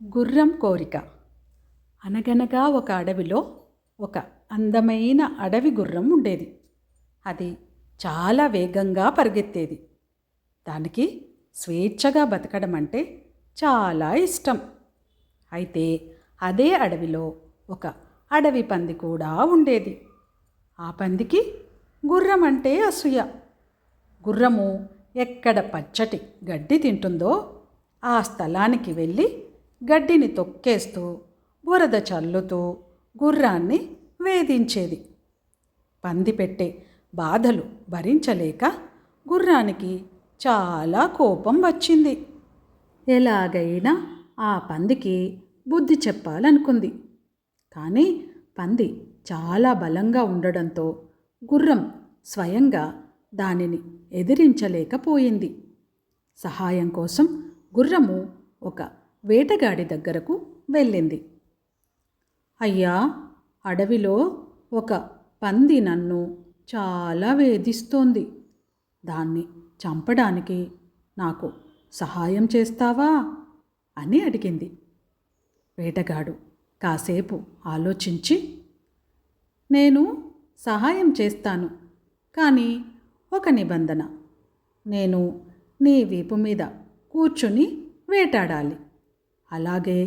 గుర్రం కోరిక. అనగనగా ఒక అడవిలో ఒక అందమైన అడవి గుర్రం ఉండేది. అది చాలా వేగంగా పరిగెత్తేది. దానికి స్వేచ్ఛగా బతకడం అంటే చాలా ఇష్టం. అయితే అదే అడవిలో ఒక అడవి పంది కూడా ఉండేది. ఆ పందికి గుర్రం అంటే అసూయ. గుర్రము ఎక్కడ పచ్చటి గడ్డి తింటుందో ఆ స్థలానికి వెళ్ళి గడ్డిని తొక్కేస్తూ బురద చల్లుతూ గుర్రాన్ని వేధించేది. పంది పెట్టే బాధలు భరించలేక గుర్రానికి చాలా కోపం వచ్చింది. ఎలాగైనా ఆ పందికి బుద్ధి చెప్పాలనుకుంది. కానీ పంది చాలా బలంగా ఉండడంతో గుర్రం స్వయంగా దానిని ఎదిరించలేకపోయింది. సహాయం కోసం గుర్రము ఒక వేటగాడి దగ్గరకు వెళ్ళింది. అయ్యా, అడవిలో ఒక పంది నన్ను చాలా వేధిస్తోంది. దాన్ని చంపడానికి నాకు సహాయం చేస్తావా అని అడిగింది. వేటగాడు కాసేపు ఆలోచించి, నేను సహాయం చేస్తాను, కానీ ఒక నిబంధన. నేను నీ వీపు మీద కూర్చుని వేటాడాలి. అలాగే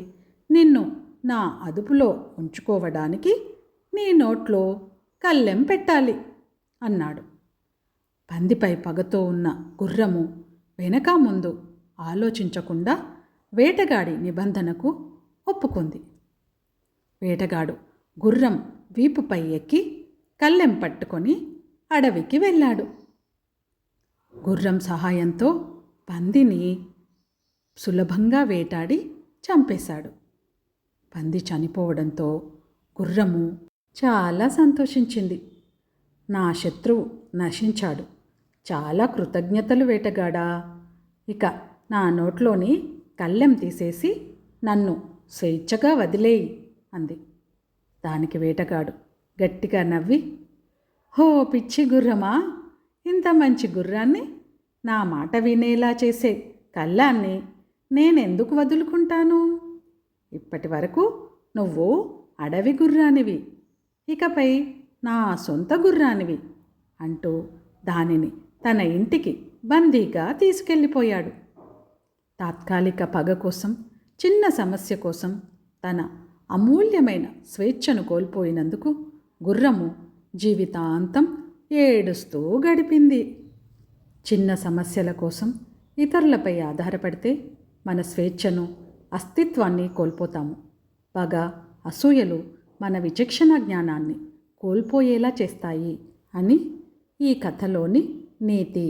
నిన్ను నా అదుపులో ఉంచుకోవడానికి నీ నోట్లో కళ్ళెం పెట్టాలి అన్నాడు. పందిపై పగతో ఉన్న గుర్రము వెనక ముందు ఆలోచించకుండా వేటగాడి నిబంధనకు ఒప్పుకుంది. వేటగాడు గుర్రం వీపుపై ఎక్కి కళ్ళెం పట్టుకొని అడవికి వెళ్ళాడు. గుర్రం సహాయంతో పందిని సులభంగా వేటాడి చంపేశాడు. పంది చనిపోవడంతో గుర్రము చాలా సంతోషించింది. నా శత్రువు నశించాడు, చాలా కృతజ్ఞతలు వేటగాడా. ఇక నా నోట్లోని కళ్ళెం తీసేసి నన్ను స్వేచ్ఛగా వదిలేయి అంది. దానికి వేటగాడు గట్టిగా నవ్వి, హో పిచ్చి గుర్రమా, ఇంత మంచి గుర్రాన్ని, నా మాట వినేలా చేసే కళ్ళాన్ని నేనెందుకు వదులుకుంటాను? ఇప్పటి వరకు నువ్వు అడవి గుర్రానివి, ఇకపై నా సొంత గుర్రానివి అంటూ దానిని తన ఇంటికి బందీగా తీసుకెళ్ళిపోయాడు. తాత్కాలిక పగ కోసం, చిన్న సమస్య కోసం తన అమూల్యమైన స్వేచ్ఛను కోల్పోయినందుకు గుర్రము జీవితాంతం ఏడుస్తూ గడిపింది. చిన్న సమస్యల కోసం ఇతరులపై ఆధారపడితే మన స్వేచ్ఛను, అస్తిత్వాన్ని కోల్పోతాము. పగ, అసూయలు మన విచక్షణ జ్ఞానాన్ని కోల్పోయేలా చేస్తాయి అని ఈ కథలోని నీతి.